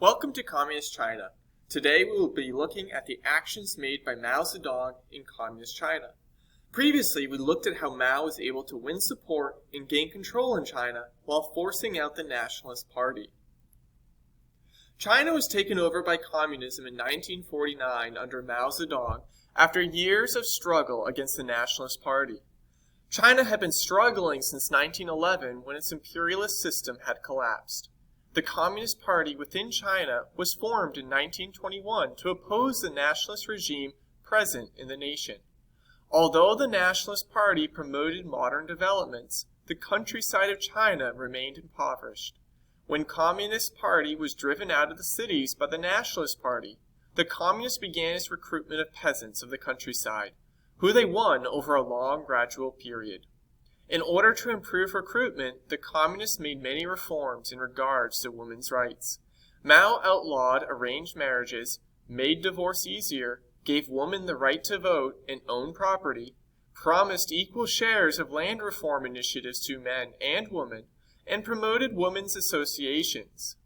Welcome to Communist China. Today we will be looking at the actions made by Mao Zedong in Communist China. Previously, we looked at how Mao was able to win support and gain control in China while forcing out the Nationalist Party. China was taken over by communism in 1949 under Mao Zedong after years of struggle against the Nationalist Party. China had been struggling since 1911 when its imperialist system had collapsed. The Communist Party within China was formed in 1921 to oppose the nationalist regime present in the nation. Although the Nationalist Party promoted modern developments, the countryside of China remained impoverished. When Communist Party was driven out of the cities by the Nationalist Party, the Communists began its recruitment of peasants of the countryside, who they won over a long gradual period. In order to improve recruitment, the Communists made many reforms in regards to women's rights. Mao outlawed arranged marriages, made divorce easier, gave women the right to vote and own property, promised equal shares of land reform initiatives to men and women, and promoted women's associations.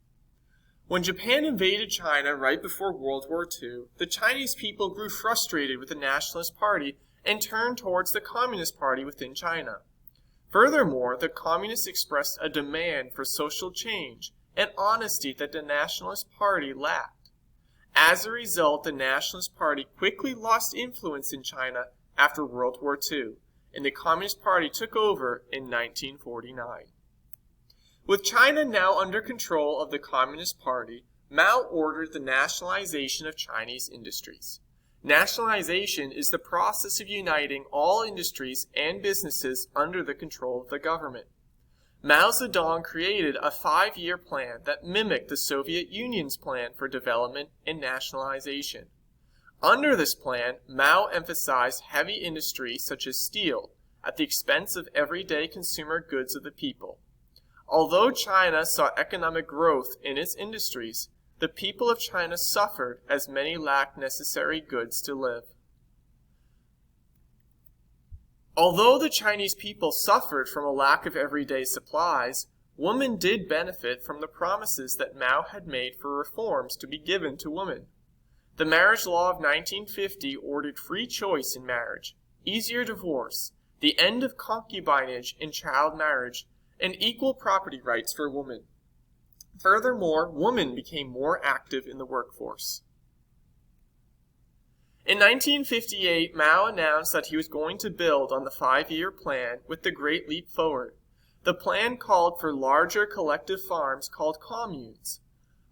When Japan invaded China right before World War II, the Chinese people grew frustrated with the Nationalist Party and turned towards the Communist Party within China. Furthermore, the Communists expressed a demand for social change and honesty that the Nationalist Party lacked. As a result, the Nationalist Party quickly lost influence in China after World War II, and the Communist Party took over in 1949. With China now under control of the Communist Party, Mao ordered the nationalization of Chinese industries. Nationalization is the process of uniting all industries and businesses under the control of the government. Mao Zedong created a 5-year plan that mimicked the Soviet Union's plan for development and nationalization. Under this plan, Mao emphasized heavy industries such as steel at the expense of everyday consumer goods of the people. Although China saw economic growth in its industries, the people of China suffered as many lacked necessary goods to live. Although the Chinese people suffered from a lack of everyday supplies, women did benefit from the promises that Mao had made for reforms to be given to women. The marriage law of 1950 ordered free choice in marriage, easier divorce, the end of concubinage and child marriage, and equal property rights for women. Furthermore, women became more active in the workforce. In 1958, Mao announced that he was going to build on the 5-year plan with the Great Leap Forward. The plan called for larger collective farms called communes.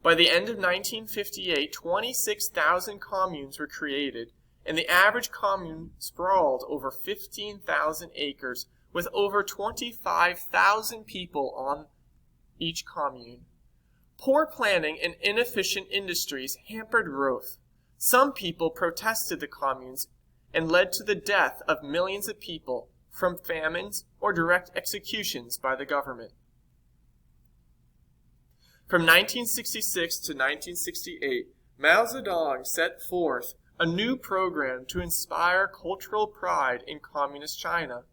By the end of 1958, 26,000 communes were created, and the average commune sprawled over 15,000 acres with over 25,000 people on each commune. Poor planning and inefficient industries hampered growth. Some people protested the communes and led to the death of millions of people from famines or direct executions by the government. From 1966 to 1968, Mao Zedong set forth a new program to inspire cultural pride in Communist China.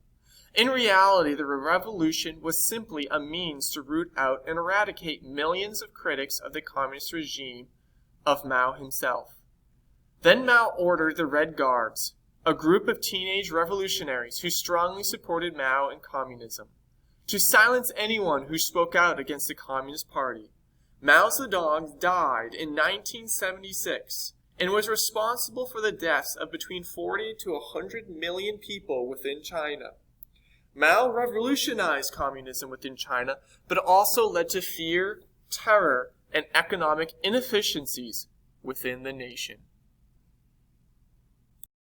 In reality, the revolution was simply a means to root out and eradicate millions of critics of the communist regime of Mao himself. Then Mao ordered the Red Guards, a group of teenage revolutionaries who strongly supported Mao and communism, to silence anyone who spoke out against the Communist Party. Mao Zedong died in 1976 and was responsible for the deaths of between 40 to 100 million people within China. Mao revolutionized communism within China, but also led to fear, terror, and economic inefficiencies within the nation.